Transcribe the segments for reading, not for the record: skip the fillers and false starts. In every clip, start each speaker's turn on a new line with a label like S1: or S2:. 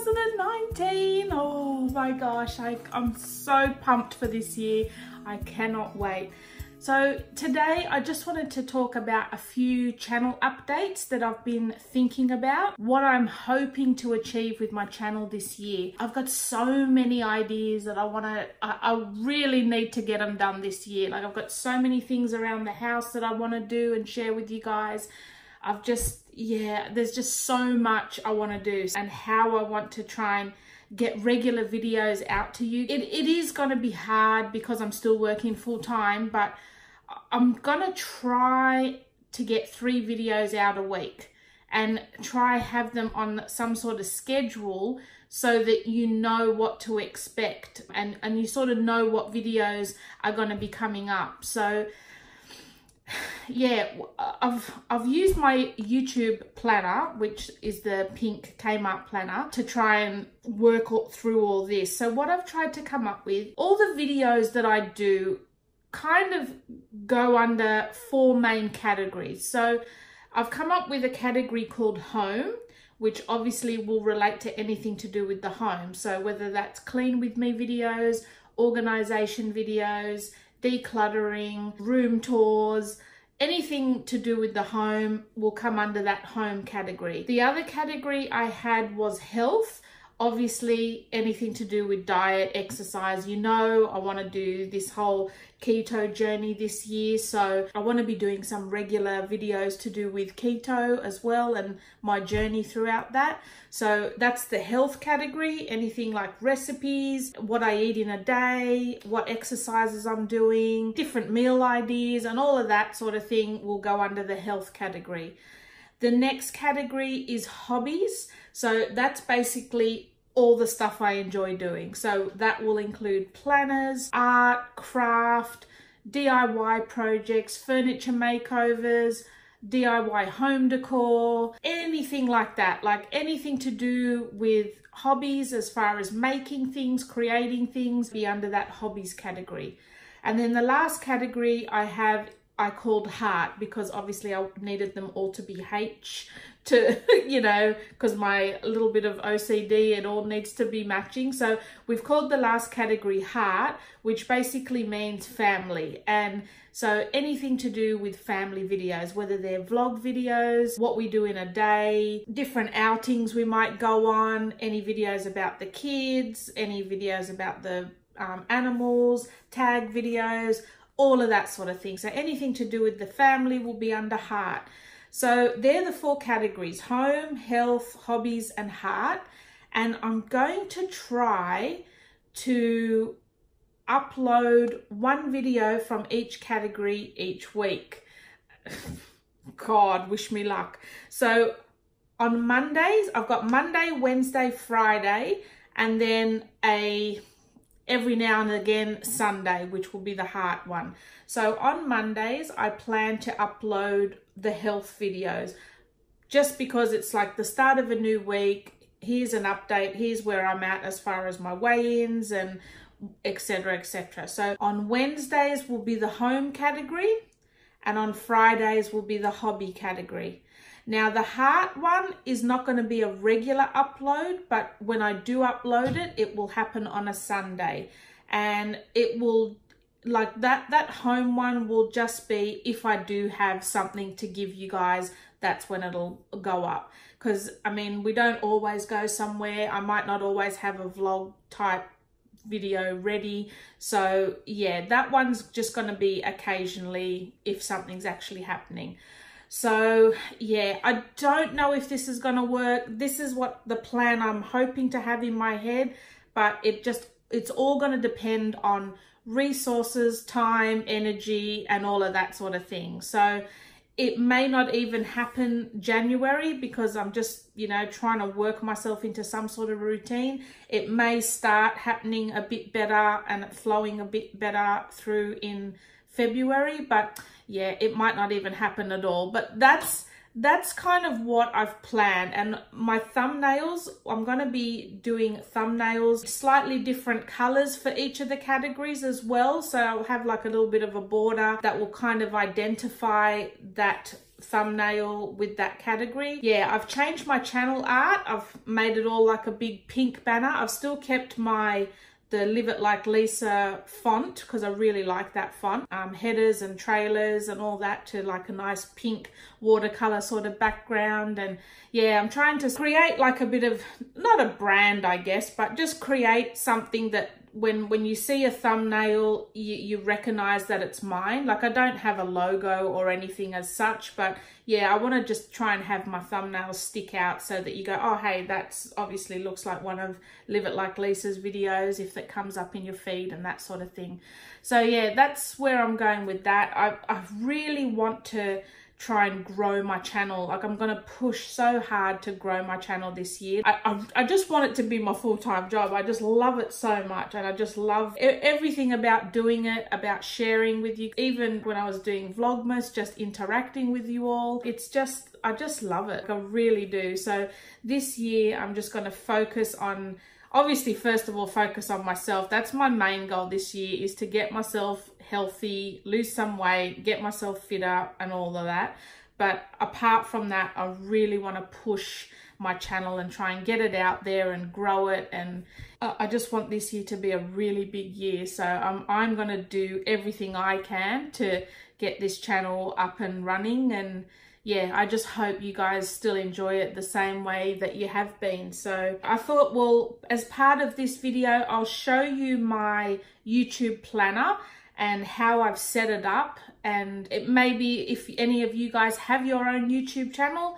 S1: 2019. Oh my gosh, I'm so pumped for this year. I cannot wait. So today I just wanted to talk about a few channel updates that I've been thinking about, what I'm hoping to achieve with my channel this year. I've got so many ideas that I really need to get them done this year. Like, I've got so many things around the house that I want to do and share with you guys. There's just so much I want to do, and how I want to try and get regular videos out to you. It is going to be hard because I'm still working full time, but I'm going to try to get 3 videos out a week and try have them on some sort of schedule so that you know what to expect and you sort of know what videos are going to be coming up. So yeah, I've used my YouTube planner, which is the pink Kmart planner, to try and work through all this. So what I've tried to come up with, all the videos that I do kind of go under 4 main categories. So I've come up with a category called home, which obviously will relate to anything to do with the home. So whether that's clean with me videos, organization videos, decluttering, room tours, anything to do with the home will come under that home category. The other category I had was health. Obviously anything to do with diet, exercise. You know, I want to do this whole keto journey this year, so I want to be doing some regular videos to do with keto as well and my journey throughout that. So that's the health category. Anything like recipes, what I eat in a day, what exercises I'm doing, different meal ideas, and all of that sort of thing will go under the health category. The next category is hobbies. So that's basically all the stuff I enjoy doing. So that will include planners, art, craft, DIY projects, furniture makeovers, DIY home decor, anything like that. Like anything to do with hobbies as far as making things, creating things, be under that hobbies category. And then the last category I called heart, because obviously I needed them all to be H to, you know, because my little bit of OCD, it all needs to be matching. So we've called the last category heart, which basically means family. And so anything to do with family videos, whether they're vlog videos, what we do in a day, different outings we might go on, any videos about the kids, any videos about the animals, tag videos, all of that sort of thing. So anything to do with the family will be under heart. So they're the 4 categories: home, health, hobbies, and heart. And I'm going to try to upload 1 video from each category each week. God, wish me luck. So on Mondays, I've got Monday, Wednesday, Friday, and then every now and again Sunday, which will be the heart one. So on Mondays I plan to upload the health videos, just because it's like the start of a new week. Here's an update, here's where I'm at as far as my weigh-ins and etc, etc. So on Wednesdays will be the home category, and on Fridays will be the hobby category. Now the heart one is not going to be a regular upload, but when I do upload it, it will happen on a Sunday. And it will, like that home one will just be if I do have something to give you guys, that's when it'll go up. Because I mean, we don't always go somewhere. I might not always have a vlog type video ready. So yeah, that one's just going to be occasionally if something's actually happening. So yeah, I don't know if this is going to work. This is what the plan I'm hoping to have in my head, but it's all going to depend on resources, time, energy, and all of that sort of thing. So it may not even happen January, because I'm just, you know, trying to work myself into some sort of routine. It may start happening a bit better and flowing a bit better through in February, but yeah, it might not even happen at all. But that's kind of what I've planned. And my thumbnails, I'm going to be doing thumbnails slightly different colors for each of the categories as well. So I'll have like a little bit of a border that will kind of identify that thumbnail with that category. Yeah, I've changed my channel art. I've made it all like a big pink banner. I've still kept the Live It Like Lisa font because I really like that font. Headers and trailers and all that to like a nice pink watercolor sort of background. And yeah, I'm trying to create like a bit of, not a brand I guess, but just create something that when you see a thumbnail, you recognize that it's mine. Like I don't have a logo or anything as such, but yeah, I want to just try and have my thumbnails stick out so that you go, oh, hey, that's obviously looks like one of Live It Like Lisa's videos if it comes up in your feed and that sort of thing. So yeah, that's where I'm going with that. I really want to try and grow my channel. Like I'm gonna push so hard to grow my channel this year. I just want it to be my full-time job. I just love it so much, and I just love everything about doing it, about sharing with you. Even when I was doing Vlogmas, just interacting with you all, it's just, I just love it. I really do. So this year I'm just gonna focus on, obviously first of all, focus on myself. That's my main goal this year, is to get myself healthy, lose some weight, get myself fitter and all of that. But apart from that, I really want to push my channel and try and get it out there and grow it. And I just want this year to be a really big year. So I'm going to do everything I can to get this channel up and running. And yeah, I just hope you guys still enjoy it the same way that you have been. So I thought, well, as part of this video, I'll show you my YouTube planner and how I've set it up. And it may be, if any of you guys have your own YouTube channel,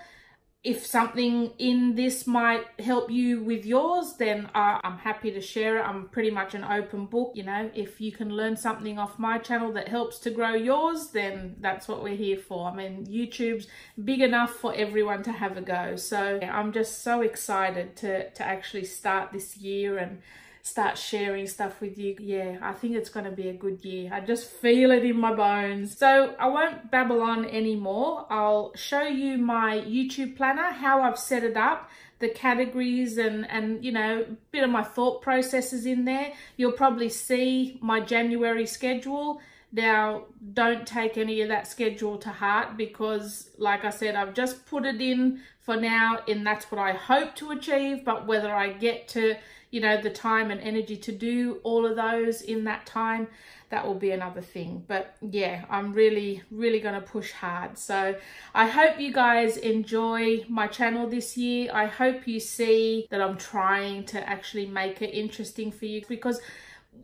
S1: if something in this might help you with yours, then I'm happy to share it. I'm pretty much an open book. You know, if you can learn something off my channel that helps to grow yours, then that's what we're here for. I mean, YouTube's big enough for everyone to have a go. So yeah, I'm just so excited to actually start this year and start sharing stuff with you. Yeah, I think it's going to be a good year. I just feel it in my bones. So I won't babble on anymore. I'll show you my YouTube planner, how I've set it up, the categories and you know, a bit of my thought processes in there. You'll probably see my January schedule. Now, don't take any of that schedule to heart because, like I said, I've just put it in for now, and that's what I hope to achieve. But whether I get to, you know, the time and energy to do all of those in that time, that will be another thing. But yeah, I'm really going to push hard. So I hope you guys enjoy my channel this year. I hope you see that I'm trying to actually make it interesting for you, because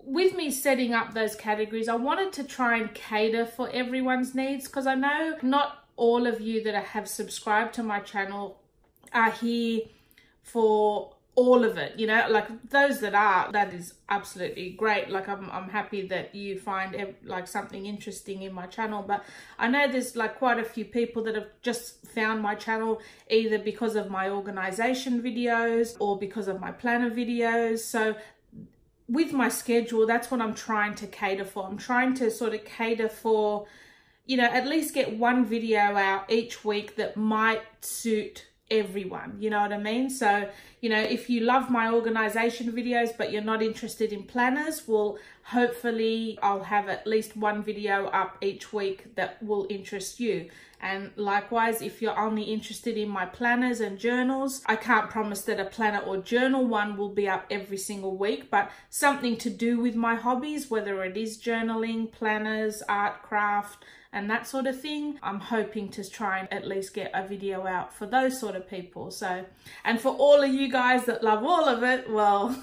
S1: with me setting up those categories, I wanted to try and cater for everyone's needs, because I know not all of you that have subscribed to my channel are here for all of it, you know. Like those that are, that is absolutely great. Like I'm happy that you find like something interesting in my channel. But I know there's like quite a few people that have just found my channel either because of my organization videos or because of my planner videos. So with my schedule, that's what I'm trying to cater for. I'm trying to sort of cater for, you know, at least get one video out each week that might suit everyone, you know what I mean? So, you know, if you love my organization videos but you're not interested in planners, well, hopefully I'll have at least one video up each week that will interest you. And likewise, if you're only interested in my planners and journals, I can't promise that a planner or journal one will be up every single week, but something to do with my hobbies, whether it is journaling, planners, art, craft, and that sort of thing, I'm hoping to try and at least get a video out for those sort of people. So, and for all of you guys that love all of it, well,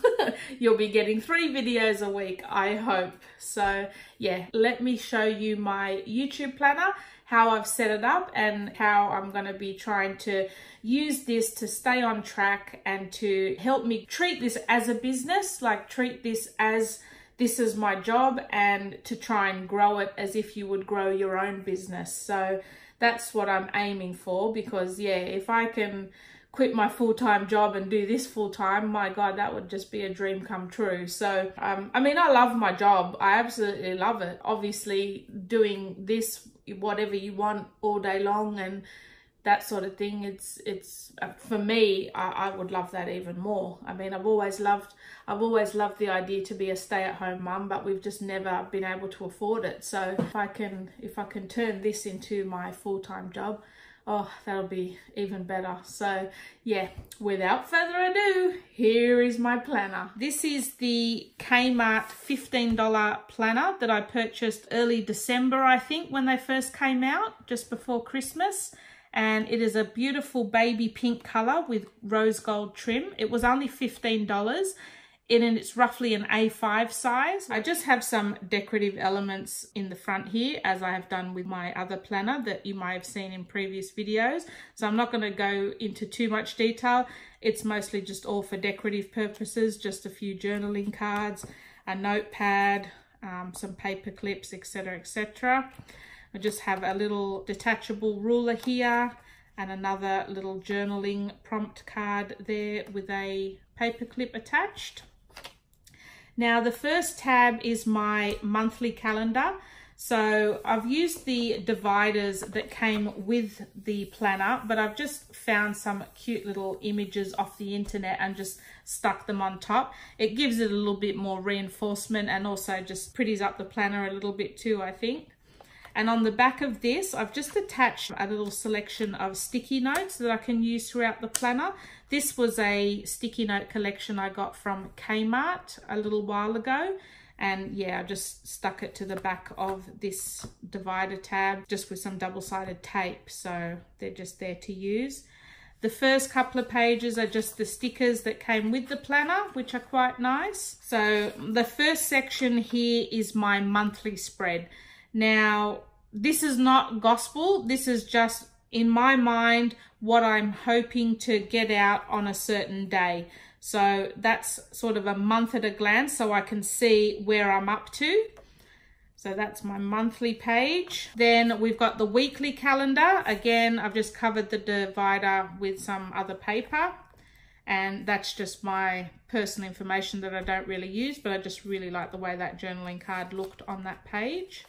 S1: you'll be getting 3 videos a week, I hope. So yeah, let me show you my YouTube planner, how I've set it up and how I'm going to be trying to use this to stay on track and to help me treat this as a business, like treat this as this is my job, and to try and grow it as if you would grow your own business. So that's what I'm aiming for, because yeah, if I can quit my full-time job and do this full-time, my God, that would just be a dream come true. So, I mean, I love my job. I absolutely love it. Obviously, doing this, whatever you want all day long, and that sort of thing. It's for me, I would love that even more. I mean, I've always loved the idea to be a stay-at-home mum, but we've just never been able to afford it. So if I can turn this into my full-time job, oh, that'll be even better. So yeah, without further ado, here is my planner. This is the Kmart $15 planner that I purchased early December, I think, when they first came out, just before Christmas. And it is a beautiful baby pink color with rose gold trim. It was only $15. And it's roughly an A5 size. I just have some decorative elements in the front here, as I have done with my other planner that you might have seen in previous videos. So I'm not going to go into too much detail. It's mostly just all for decorative purposes, just a few journaling cards, a notepad, some paper clips, etc., etc. I just have a little detachable ruler here and another little journaling prompt card there with a paper clip attached. Now the first tab is my monthly calendar. So I've used the dividers that came with the planner, but I've just found some cute little images off the internet and just stuck them on top. It gives it a little bit more reinforcement and also just pretties up the planner a little bit too, I think. And on the back of this, I've just attached a little selection of sticky notes that I can use throughout the planner. This was a sticky note collection I got from Kmart a little while ago. And yeah, I just stuck it to the back of this divider tab just with some double-sided tape. So they're just there to use. The first couple of pages are just the stickers that came with the planner, which are quite nice. So the first section here is my monthly spread. Now, this is not gospel. This is just, in my mind, what I'm hoping to get out on a certain day. So that's sort of a month at a glance, so I can see where I'm up to. So that's my monthly page. Then we've got the weekly calendar. Again, I've just covered the divider with some other paper. And that's just my personal information that I don't really use, but I just really like the way that journaling card looked on that page.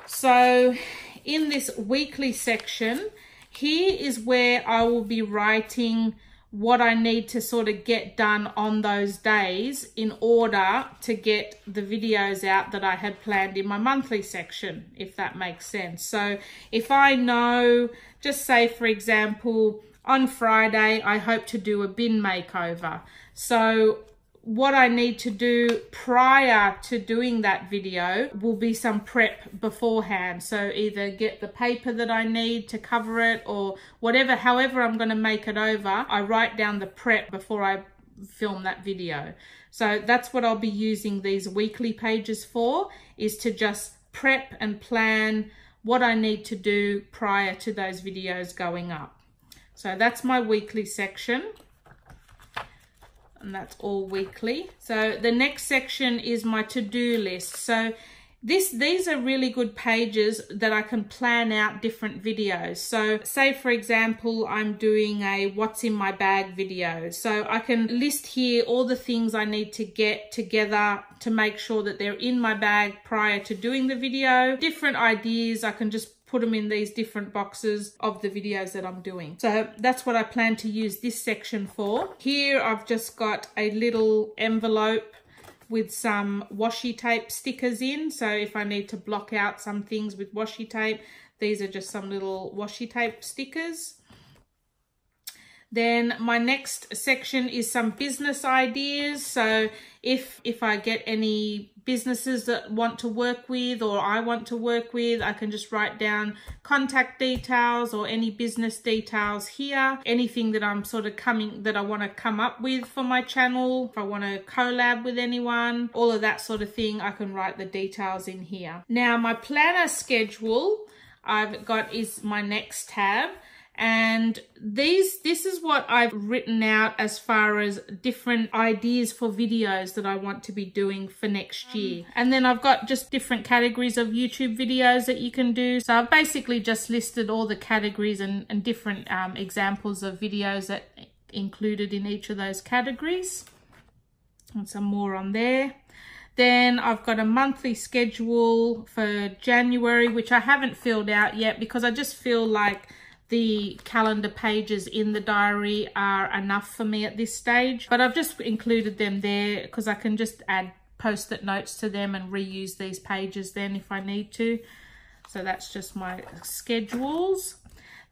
S1: So in this weekly section, here is where I will be writing what I need to sort of get done on those days in order to get the videos out that I had planned in my monthly section, if that makes sense. So if I know, just say for example, on Friday, I hope to do a bin makeover. So what I need to do prior to doing that video will be some prep beforehand. So either get the paper that I need to cover it or whatever, however I'm going to make it over, I write down the prep before I film that video. So that's what I'll be using these weekly pages for, is to just prep and plan what I need to do prior to those videos going up. So that's my weekly section. And that's all weekly. So the next section is my to-do list. So these are really good pages that I can plan out different videos. So say for example, I'm doing a what's in my bag video. So I can list here all the things I need to get together to make sure that they're in my bag prior to doing the video. Different ideas, I can just put them in these different boxes of the videos that I'm doing. So that's what I plan to use this section for. Here I've just got a little envelope with some washi tape stickers in. So if I need to block out some things with washi tape, these are just some little washi tape stickers. Then my next section is some business ideas. So if I get any businesses that want to work with or I want to work with, I can just write down contact details or any business details here. Anything that I'm sort of that I want to come up with for my channel, if I want to collab with anyone, all of that sort of thing, I can write the details in here. Now my planner schedule I've got is my next tab. And this is what I've written out as far as different ideas for videos that I want to be doing for next year. And then I've got just different categories of YouTube videos that you can do. So I've basically just listed all the categories and different examples of videos that included in each of those categories. And some more on there. Then I've got a monthly schedule for January, which I haven't filled out yet because I just feel like the calendar pages in the diary are enough for me at this stage. But I've just included them there because I can just add post-it notes to them and reuse these pages then if I need to. So that's just my schedules.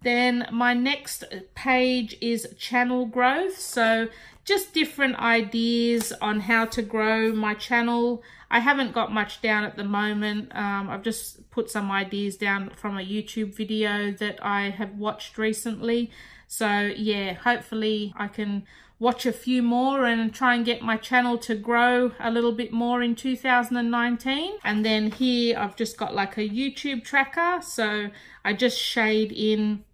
S1: Then my next page is channel growth. So just different ideas on how to grow my channel. I haven't got much down at the moment. I've just put some ideas down from a YouTube video that I have watched recently. So yeah, hopefully I can watch a few more and try and get my channel to grow a little bit more in 2019. And then here I've just got like a YouTube tracker. So I just shade in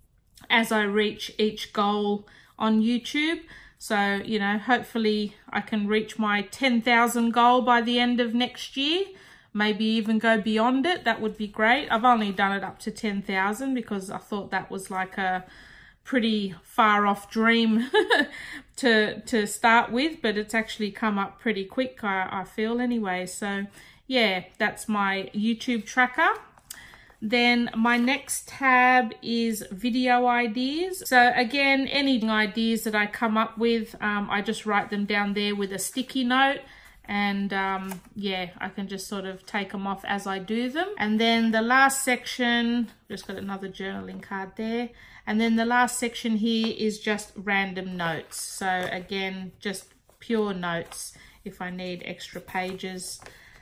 S1: as I reach each goal on YouTube. So, you know, hopefully I can reach my 10,000 goal by the end of next year. Maybe even go beyond it. That would be great. I've only done it up to 10,000 because I thought that was like a pretty far off dream to start with, but it's actually come up pretty quick, I feel anyway. So yeah, that's my YouTube tracker. Then my next tab is video ideas. So again, any ideas that I come up with, I just write them down there with a sticky note. And yeah, I can just sort of take them off as I do them. And then the last section, just got another journaling card there. And then the last section here is just random notes. So again, just pure notes if I need extra pages.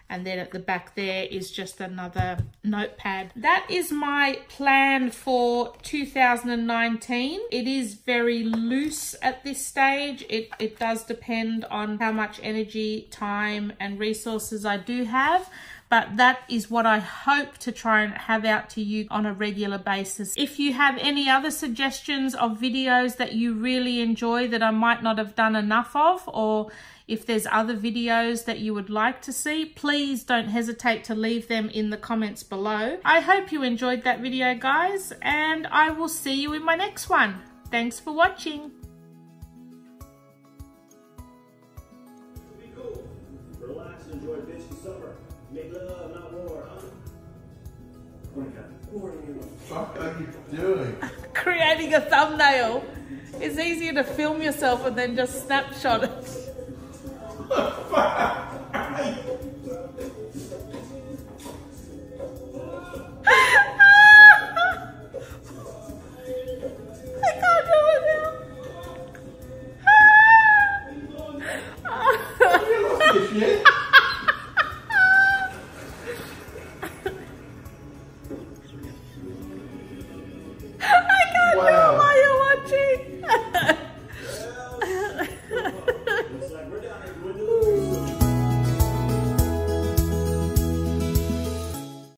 S1: And then at the back there is just another notepad. That is my plan for 2019. It is very loose at this stage. It does depend on how much energy, time, and resources I do have. But that is what I hope to try and have out to you on a regular basis. If you have any other suggestions of videos that you really enjoy that I might not have done enough of, or if there's other videos that you would like to see, please don't hesitate to leave them in the comments below. I hope you enjoyed that video, guys, and I will see you in my next one. Thanks for watching.
S2: Be cool. Relax and enjoy bitchy summer. Make love, not war, huh? What the
S3: fuck are you doing?
S1: Creating a thumbnail. It's easier to film yourself and then just snapshot it.